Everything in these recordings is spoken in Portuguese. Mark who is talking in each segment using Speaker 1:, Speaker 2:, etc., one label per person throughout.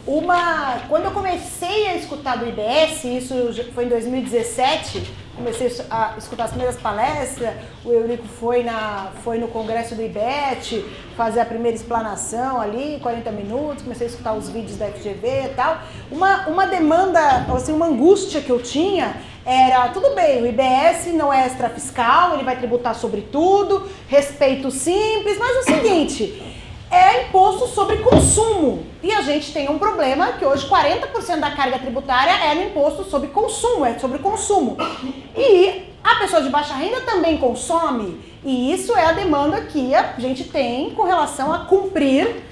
Speaker 1: Quando eu comecei a escutar do IBS, isso foi em 2017, comecei a escutar as primeiras palestras, o Eurico foi no congresso do IBET, fazer a primeira explanação ali, 40 minutos, comecei a escutar os vídeos da FGV e tal. Uma demanda, assim, uma angústia que eu tinha era, tudo bem, o IBS não é extrafiscal, ele vai tributar sobre tudo, respeito simples, mas é o seguinte, é imposto sobre consumo. E a gente tem um problema que hoje 40% da carga tributária é no imposto sobre consumo, é sobre consumo. E a pessoa de baixa renda também consome, e isso é a demanda que a gente tem com relação a cumprir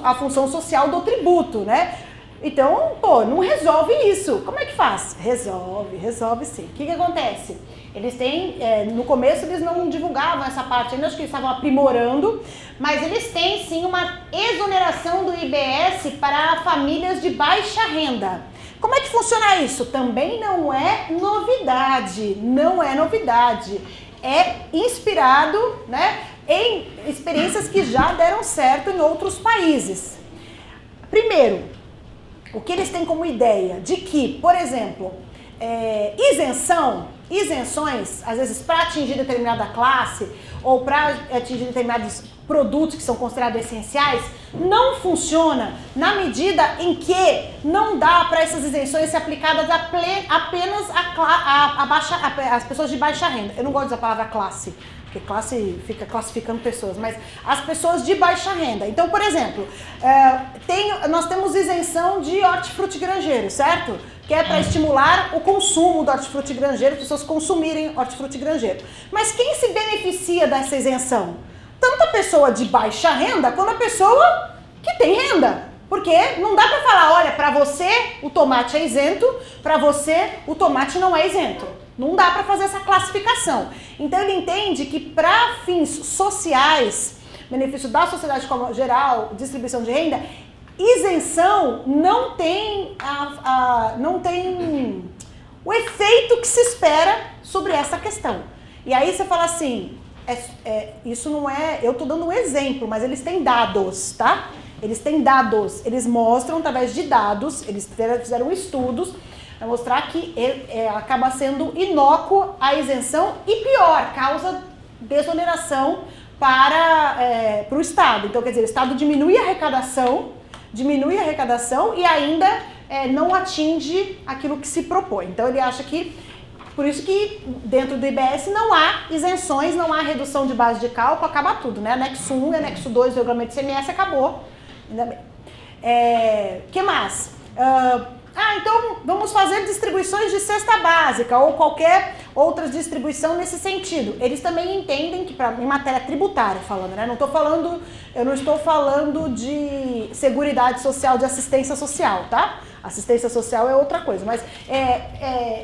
Speaker 1: a função social do tributo, né? Então, pô, não resolve isso. Como é que faz? Resolve sim. O que acontece? Eles têm, no começo eles não divulgavam essa parte ainda, acho que eles estavam aprimorando, mas eles têm sim uma exoneração do IBS para famílias de baixa renda. Como é que funciona isso? Também não é novidade, É inspirado, né, em experiências que já deram certo em outros países. Primeiro, o que eles têm como ideia de que, por exemplo, isenções, às vezes para atingir determinada classe ou para atingir determinados produtos que são considerados essenciais, não funciona na medida em que não dá para essas isenções ser aplicadas apenas às pessoas de baixa renda. Eu não gosto da palavra classe, porque classe fica classificando pessoas, mas as pessoas de baixa renda. Então, por exemplo, nós temos isenção de hortifruti granjeiro, certo? Que é para estimular o consumo do hortifruti granjeiro, as pessoas consumirem hortifruti granjeiro. Mas quem se beneficia dessa isenção? Tanto a pessoa de baixa renda quanto a pessoa que tem renda. Porque não dá para falar, olha, para você o tomate é isento, para você o tomate não é isento. Não dá para fazer essa classificação. Então ele entende que para fins sociais, benefício da sociedade como geral, distribuição de renda, isenção não tem o efeito que se espera sobre essa questão. E aí você fala assim, isso não é, eu estou dando um exemplo, mas eles têm dados, tá? Eles mostram através de dados, eles fizeram estudos para mostrar que acaba sendo inócuo a isenção e pior, causa desoneração para o Estado. Então, quer dizer, o Estado diminui a arrecadação e ainda não atinge aquilo que se propõe. Então, ele acha que, por isso que dentro do IBS não há isenções, não há redução de base de cálculo, acaba tudo, né? Anexo 1 e anexo 2 do regulamento de ICMS acabou. Ainda bem. Que mais? Então vamos fazer distribuições de cesta básica ou qualquer outra distribuição nesse sentido. Eles também entendem que, em matéria tributária falando, né? Eu não estou falando de seguridade social, de assistência social, tá? Assistência social é outra coisa, mas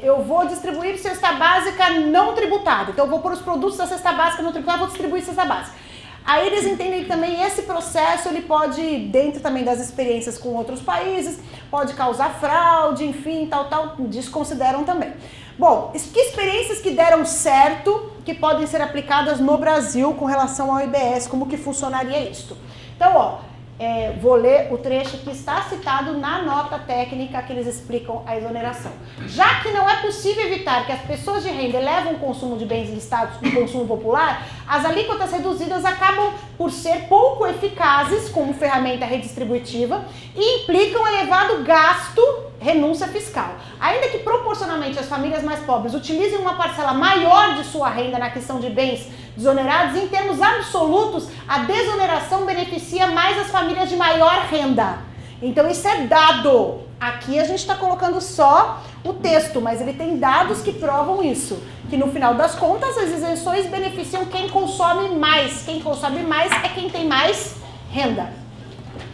Speaker 1: eu vou distribuir cesta básica não tributada. Então eu vou pôr os produtos da cesta básica não tributada, vou distribuir cesta básica. Aí eles entendem que também esse processo, ele pode, dentro também das experiências com outros países, pode causar fraude, enfim, tal, desconsideram também. Bom, que experiências que deram certo, que podem ser aplicadas no Brasil com relação ao IBS, como que funcionaria isto? Então, vou ler o trecho que está citado na nota técnica que eles explicam a exoneração. Já que não é possível evitar que as pessoas de renda elevam o consumo de bens listados com consumo popular, as alíquotas reduzidas acabam por ser pouco eficazes como ferramenta redistributiva e implicam elevado gasto, renúncia fiscal. Ainda que proporcionalmente as famílias mais pobres utilizem uma parcela maior de sua renda na aquisição de bens desonerados, em termos absolutos, a desoneração beneficia mais as famílias de maior renda. Então isso é dado. Aqui a gente está colocando só o texto, mas ele tem dados que provam isso. Que no final das contas as isenções beneficiam quem consome mais. Quem consome mais é quem tem mais renda.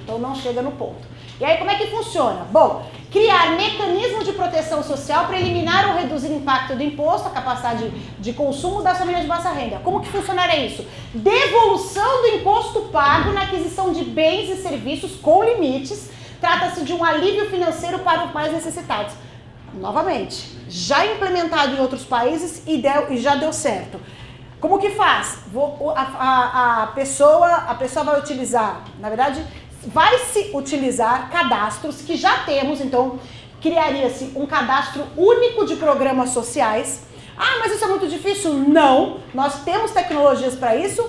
Speaker 1: Então não chega no ponto. E aí como é que funciona? Bom, criar mecanismo de proteção social para eliminar ou reduzir o impacto do imposto, a capacidade de consumo das famílias de baixa renda. Como que funcionaria isso? Devolução do imposto pago na aquisição de bens e serviços com limites. Trata-se de um alívio financeiro para os mais necessitados. Novamente, já implementado em outros países e já deu certo. Como que faz? A pessoa vai utilizar, na verdade, vai se utilizar cadastros que já temos, então criaria-se um cadastro único de programas sociais. Ah, mas isso é muito difícil? Não, nós temos tecnologias para isso,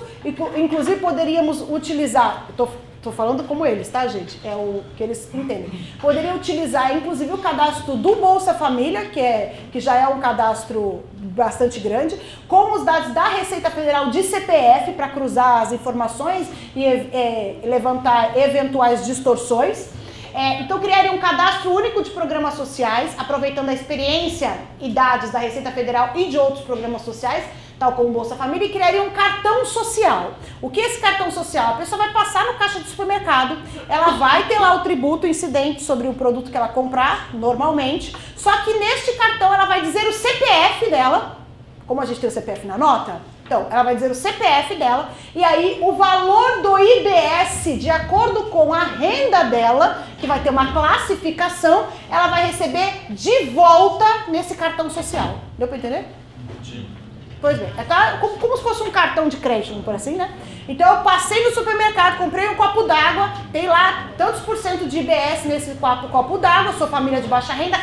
Speaker 1: inclusive poderíamos utilizar, estou falando como eles, tá, gente? É o que eles entendem. Poderia utilizar, inclusive, o cadastro do Bolsa Família, que já é um cadastro bastante grande, com os dados da Receita Federal de CPF para cruzar as informações e levantar eventuais distorções. Então, criaria um cadastro único de programas sociais, aproveitando a experiência e dados da Receita Federal e de outros programas sociais, tal como o Bolsa Família, e criaria um cartão social. O que é esse cartão social? A pessoa vai passar no caixa de supermercado, ela vai ter lá o tributo incidente sobre o produto que ela comprar, normalmente, só que neste cartão ela vai dizer o CPF dela, como a gente tem o CPF na nota, então ela vai dizer o CPF dela, e aí o valor do IBS, de acordo com a renda dela, que vai ter uma classificação, ela vai receber de volta nesse cartão social. Deu pra entender? Sim. Pois bem, como se fosse um cartão de crédito, por assim, né? Então eu passei no supermercado, comprei um copo d'água, tem lá tantos por cento de IBS nesse copo d'água, sou família de baixa renda,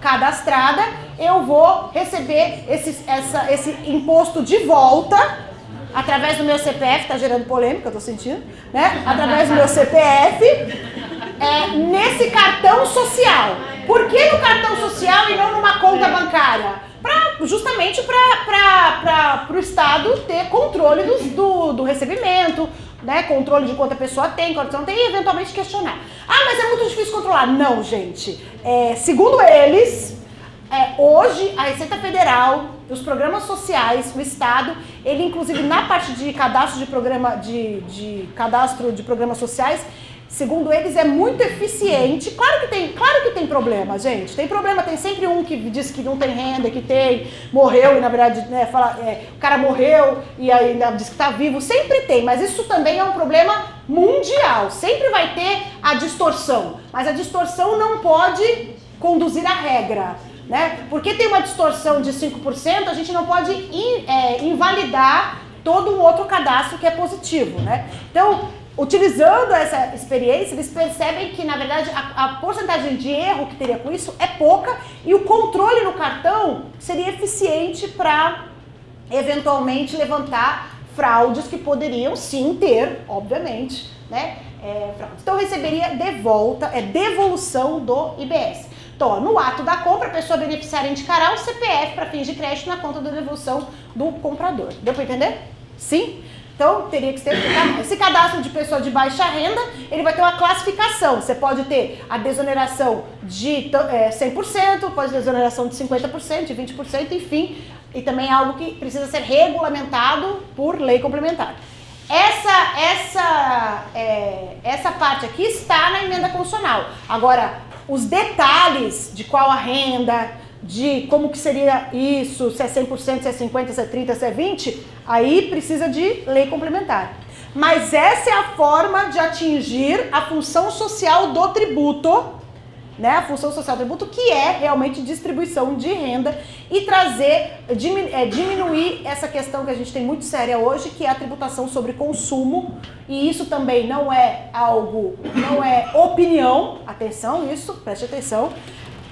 Speaker 1: cadastrada, eu vou receber esse imposto de volta, através do meu CPF, tá gerando polêmica, eu tô sentindo, né? Através do meu CPF, nesse cartão social. Por que no cartão social e não numa conta bancária? Justamente para o Estado ter controle do recebimento, né? Controle de quanto a pessoa tem, quanto não tem, e eventualmente questionar. Ah, mas é muito difícil controlar. Não, gente. Segundo eles, hoje a Receita Federal, os programas sociais, o Estado, ele inclusive na parte de cadastro de programas sociais, segundo eles, é muito eficiente. Claro que tem problema, gente. Tem problema, tem sempre um que diz que não tem renda, que morreu e na verdade, né, o cara morreu e ainda diz que está vivo. Sempre tem, mas isso também é um problema mundial. Sempre vai ter a distorção, mas a distorção não pode conduzir à regra, né? Porque tem uma distorção de 5%, a gente não pode invalidar todo um outro cadastro que é positivo, né? Então, utilizando essa experiência, eles percebem que, na verdade, a porcentagem de erro que teria com isso é pouca e o controle no cartão seria eficiente para, eventualmente, levantar fraudes que poderiam, sim, ter, obviamente, né? Fraudes. Então, receberia devolução do IBS. Então, ó, no ato da compra, a pessoa beneficiária indicará o CPF para fins de crédito na conta da devolução do comprador. Deu para entender? Sim? Então, teria que ter esse cadastro de pessoa de baixa renda, ele vai ter uma classificação. Você pode ter a desoneração de 100%, pode ter desoneração de 50%, de 20%, enfim. E também é algo que precisa ser regulamentado por lei complementar. Essa parte aqui está na emenda constitucional. Agora, os detalhes de qual a renda, de como que seria isso, se é 100%, se é 50%, se é 30%, se é 20%, aí precisa de lei complementar. Mas essa é a forma de atingir a função social do tributo, né? A função social do tributo, que é realmente distribuição de renda e diminuir essa questão que a gente tem muito séria hoje, que é a tributação sobre consumo. E isso também não é opinião, atenção, preste atenção.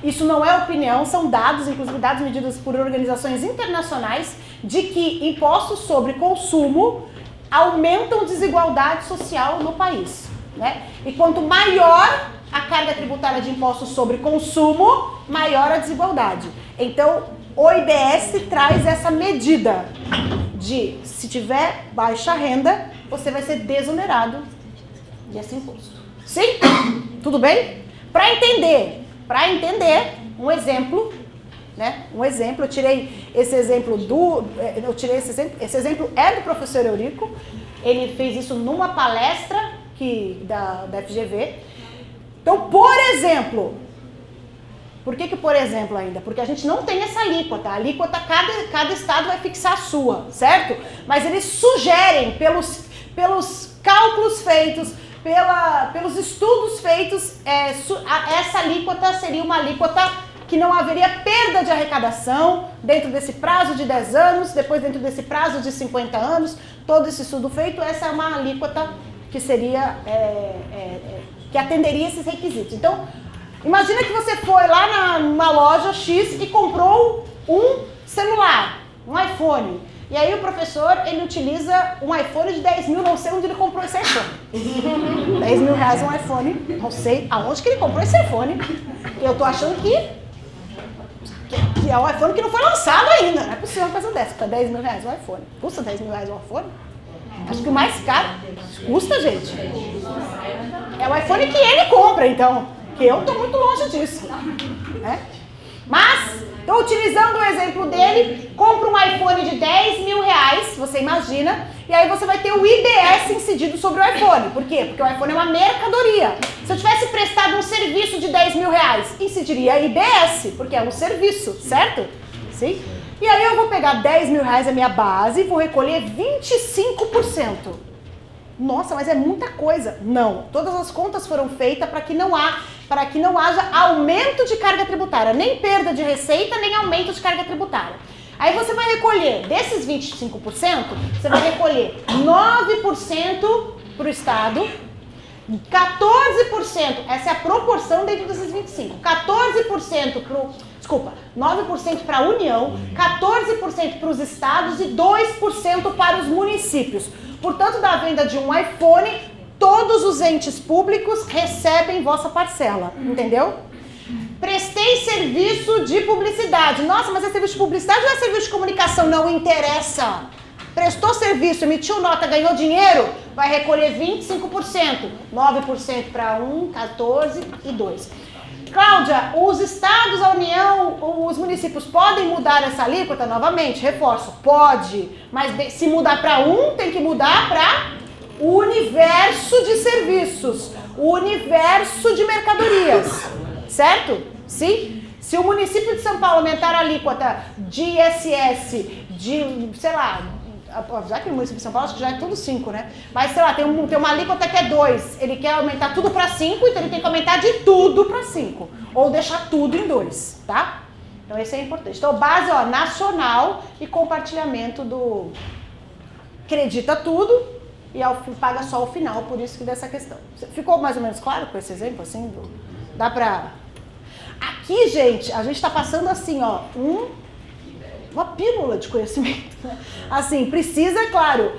Speaker 1: Isso não é opinião, são dados, inclusive dados medidos por organizações internacionais, de que impostos sobre consumo aumentam desigualdade social no país, né? E quanto maior a carga tributária de impostos sobre consumo, maior a desigualdade. Então, o IBS traz essa medida de, se tiver baixa renda, você vai ser desonerado desse imposto. Sim? Tudo bem? Para entender, um exemplo, né? Eu tirei esse exemplo esse exemplo é do professor Eurico. Ele fez isso numa palestra da FGV. Então, por exemplo, por que por exemplo ainda? Porque a gente não tem essa alíquota. A alíquota, cada estado vai fixar a sua, certo? Mas eles sugerem, pelos cálculos feitos, pelos estudos feitos, essa alíquota seria uma alíquota que não haveria perda de arrecadação dentro desse prazo de 10 anos, depois dentro desse prazo de 50 anos, todo esse estudo feito, essa é uma alíquota que seria, que atenderia esses requisitos. Então, imagina que você foi lá numa loja X e comprou um celular, um iPhone. E aí o professor, ele utiliza um iPhone de 10 mil, não sei onde ele comprou esse iPhone. 10 mil reais um iPhone, não sei aonde que ele comprou esse iPhone. Eu tô achando que é um iPhone que não foi lançado ainda. Não é possível uma coisa dessa, custa 10 mil reais um iPhone. Custa 10 mil reais um iPhone? Acho que o mais caro custa, gente. É o iPhone que ele compra, então. Que eu tô muito longe disso. Né? Mas, estou utilizando o exemplo dele, compra um iPhone de 10 mil reais, você imagina, e aí você vai ter o IBS incidido sobre o iPhone. Por quê? Porque o iPhone é uma mercadoria. Se eu tivesse prestado um serviço de 10 mil reais, incidiria IBS, porque é um serviço, certo? Sim? E aí eu vou pegar 10 mil reais a minha base e vou recolher 25%. Nossa, mas é muita coisa. Não, todas as contas foram feitas para que não haja aumento de carga tributária, nem perda de receita, nem aumento de carga tributária. Aí você vai recolher, desses 25%, você vai recolher 9% para o Estado, 14%, essa é a proporção dentro desses 25%, 9% para a União, 14% para os estados e 2% para os municípios. Portanto, da venda de um iPhone, todos os entes públicos recebem vossa parcela, entendeu? Prestei serviço de publicidade. Nossa, mas é serviço de publicidade ou é serviço de comunicação? Não interessa. Prestou serviço, emitiu nota, ganhou dinheiro, vai recolher 25%. 9% para um, 14% e 2%. Cláudia, os estados, a União, os municípios podem mudar essa alíquota novamente? Reforço, pode. Mas se mudar para um, tem que mudar para o universo de serviços, o universo de mercadorias, certo? Sim? Se o município de São Paulo aumentar a alíquota de ISS de, sei lá, já que o município de São Paulo acho que já é tudo 5, né? Mas, sei lá, tem uma alíquota que é 2, ele quer aumentar tudo para 5, então ele tem que aumentar de tudo para 5, ou deixar tudo em 2, tá? Então, isso é importante. Então, base, ó, nacional e compartilhamento do acredita tudo e paga só o final, por isso que dessa questão. Ficou mais ou menos claro com esse exemplo, assim? Dá pra... Aqui, gente, a gente tá passando assim, ó, uma pílula de conhecimento, né? Assim, precisa, claro,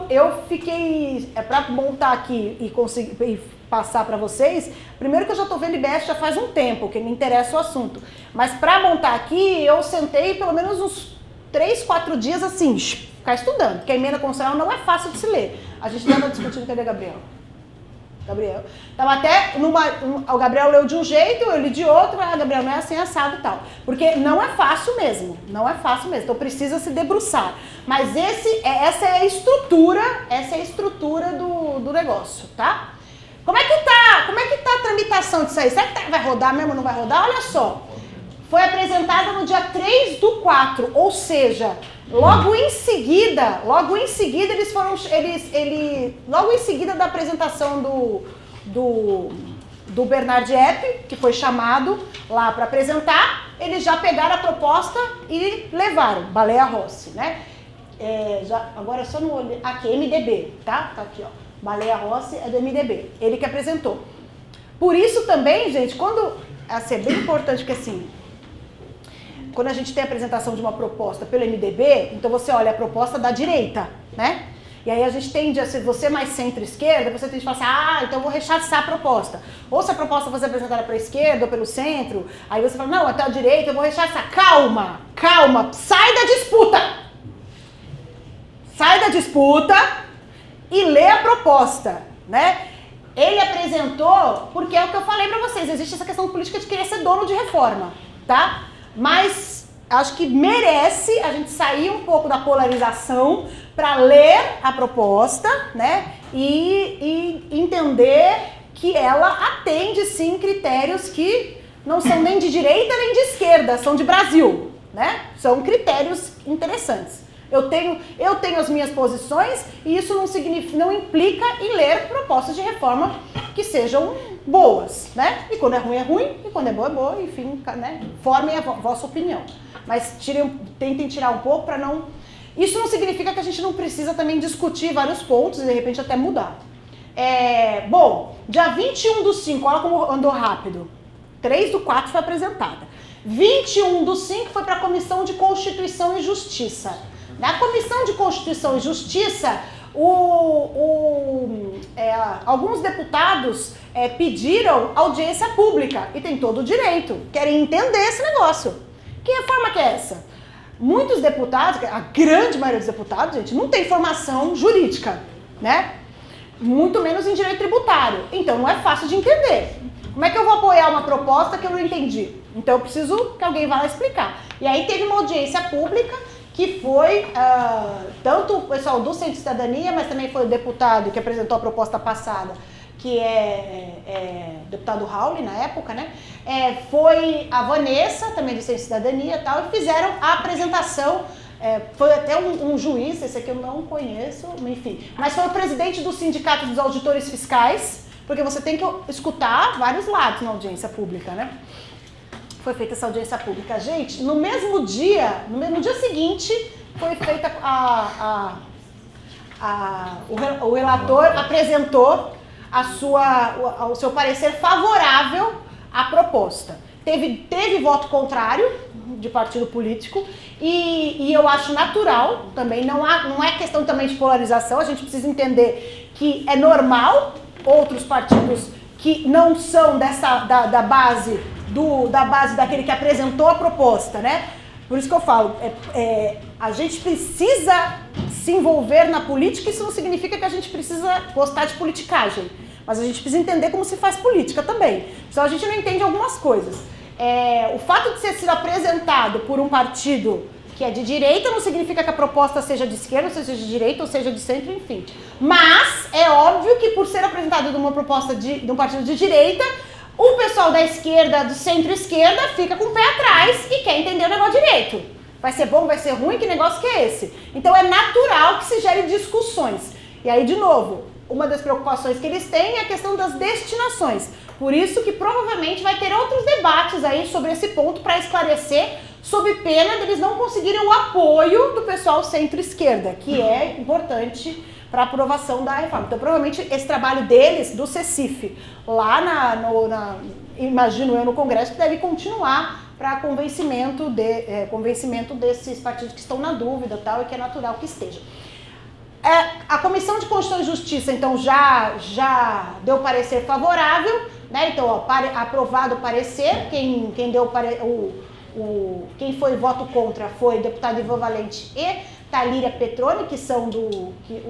Speaker 1: eu fiquei, para montar aqui e conseguir e passar para vocês, primeiro que eu já tô vendo IBS já faz um tempo, que me interessa o assunto, mas para montar aqui, eu sentei pelo menos uns 3, 4 dias assim, ficar estudando, porque a emenda constitucional não é fácil de se ler. A gente estava discutindo, cadê Gabriel? Tava até o Gabriel leu de um jeito, eu li de outro, Gabriel não é assim, assado e tal. Porque não é fácil mesmo, então precisa se debruçar. Mas essa é a estrutura do negócio, tá? Como é que tá a tramitação disso aí? Será que vai rodar mesmo ou não vai rodar? Olha só, foi apresentada no dia 3/4, ou seja, logo em seguida da apresentação do Bernard Epp, que foi chamado lá para apresentar, eles já pegaram a proposta e levaram, Baleia Rossi, né? Agora é só no olho, aqui, MDB, tá? Tá aqui, ó, Baleia Rossi é do MDB, ele que apresentou. Por isso também, gente, assim, é bem importante que assim, quando a gente tem a apresentação de uma proposta pelo MDB, então você olha a proposta da direita, né? E aí a gente tende, se você é mais centro-esquerda, você tende a falar assim, então eu vou rechaçar a proposta. Ou se a proposta for apresentada para a esquerda ou pelo centro, aí você fala, não, até a direita eu vou rechaçar. Calma, sai da disputa e lê a proposta, né? Ele apresentou, porque é o que eu falei para vocês, existe essa questão política de querer ser dono de reforma, tá? Mas acho que merece a gente sair um pouco da polarização para ler a proposta, né? E entender que ela atende, sim, critérios que não são nem de direita nem de esquerda, são de Brasil, né? São critérios interessantes. Eu tenho as minhas posições e isso não implica em ler propostas de reforma que sejam boas, né? E quando é ruim, e quando é boa, enfim, né? Formem a vossa opinião. Mas tentem tirar um pouco para não... Isso não significa que a gente não precisa também discutir vários pontos e de repente até mudar. Bom, dia 21/5, olha como andou rápido. 3/4 foi apresentada. 21/5 foi para a Comissão de Constituição e Justiça. Na Comissão de Constituição e Justiça, alguns deputados pediram audiência pública, e tem todo o direito, querem entender esse negócio. Que reforma que é essa? Muitos deputados, a grande maioria dos deputados, gente, não tem formação jurídica, né? Muito menos em direito tributário. Então não é fácil de entender. Como é que eu vou apoiar uma proposta que eu não entendi? Então eu preciso que alguém vá lá explicar. E aí teve uma audiência pública que foi tanto o pessoal do Centro de Cidadania, mas também foi o deputado que apresentou a proposta passada, que é deputado Raul, na época, né? Foi a Vanessa, também do Centro de Cidadania e tal, e fizeram a apresentação. Foi até um juiz, esse aqui eu não conheço, enfim, mas foi o presidente do Sindicato dos Auditores Fiscais, porque você tem que escutar vários lados na audiência pública, né? Foi feita essa audiência pública. Gente, no mesmo dia, no dia seguinte, foi feita o relator apresentou o seu parecer favorável à proposta. Teve voto contrário de partido político e eu acho natural também, não é questão também de polarização, a gente precisa entender que é normal outros partidos que não são da base daquele que apresentou a proposta, né? Por isso que eu falo, a gente precisa se envolver na política, isso não significa que a gente precisa gostar de politicagem, mas a gente precisa entender como se faz política também, senão a gente não entende algumas coisas. O fato de ser sido apresentado por um partido que é de direita não significa que a proposta seja de esquerda, ou seja de direita, ou seja de centro, enfim. Mas é óbvio que por ser apresentado de uma proposta de um partido de direita, o pessoal da esquerda, do centro-esquerda, fica com o pé atrás e quer entender o negócio direito. Vai ser bom, vai ser ruim, que negócio que é esse? Então é natural que se gere discussões. E aí, de novo, uma das preocupações que eles têm é a questão das destinações. Por isso que provavelmente vai ter outros debates aí sobre esse ponto para esclarecer, sob pena deles não conseguirem o apoio do pessoal centro-esquerda, que é importante para a aprovação da reforma. Então, provavelmente, esse trabalho deles, do CECIF, lá imagino eu, no Congresso, que deve continuar para convencimento desses partidos que estão na dúvida tal, e que é natural que esteja. A Comissão de Constituição e Justiça, então, já deu parecer favorável, né? Então, aprovado o parecer, quem foi voto contra foi o deputado Ivan Valente e Talíria Petroni,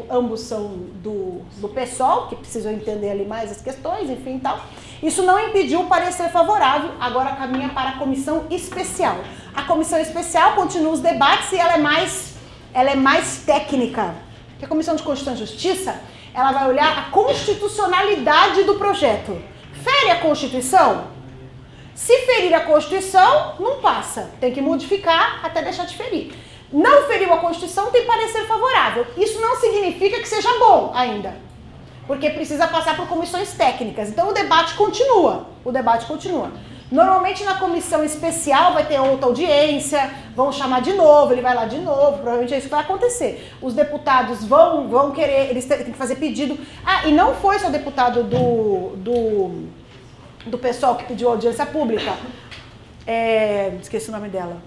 Speaker 1: ambos são do PSOL, que precisam entender ali mais as questões, enfim, tal. Isso não impediu o parecer favorável, agora caminha para a comissão especial. A comissão especial continua os debates e ela é mais técnica. Porque a Comissão de Constituição e Justiça, ela vai olhar a constitucionalidade do projeto. Fere a Constituição? Se ferir a Constituição, não passa. Tem que modificar até deixar de ferir. Não feriu a Constituição, tem parecer favorável. Isso não significa que seja bom ainda, porque precisa passar por comissões técnicas. Então o debate continua. Normalmente na comissão especial vai ter outra audiência, vão chamar de novo, ele vai lá de novo, provavelmente é isso que vai acontecer. Os deputados vão querer, eles têm que fazer pedido. E não foi só o deputado do pessoal que pediu audiência pública. Esqueci o nome dela.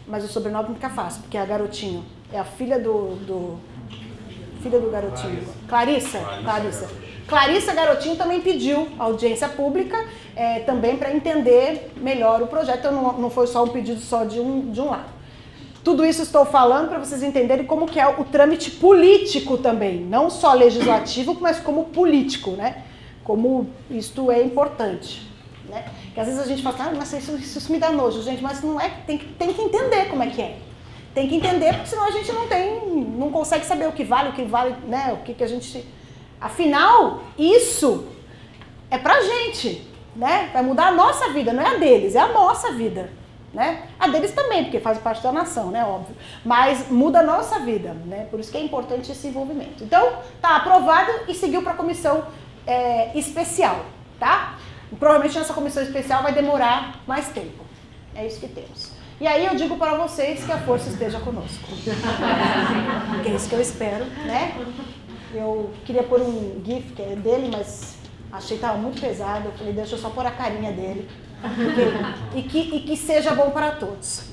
Speaker 1: Mas o sobrenome não fica fácil, porque é a Garotinho. É a filha do Garotinho. Clarissa Garotinho também pediu audiência pública, também para entender melhor o projeto. Então não foi só um pedido só de um lado. Tudo isso estou falando para vocês entenderem como que é o trâmite político também. Não só legislativo, mas como político, né? Como isto é importante. Né? Que às vezes a gente fala, mas isso me dá nojo, gente, mas não é, tem que entender como é que é. Tem que entender, porque senão a gente não consegue saber o que vale, né? O que a gente... Afinal, isso é pra gente, né? Vai mudar a nossa vida, não é a deles, é a nossa vida, né? A deles também, porque faz parte da nação, né? Óbvio. Mas muda a nossa vida, né? Por isso que é importante esse envolvimento. Então, tá aprovado e seguiu para a comissão especial, tá? Provavelmente nessa comissão especial vai demorar mais tempo. É isso que temos. E aí eu digo para vocês que a força esteja conosco. Que é isso que eu espero, né? eu queria pôr um GIF que é dele, mas achei que estava muito pesado. Eu falei, deixa eu só pôr a carinha dele. E que seja bom para todos.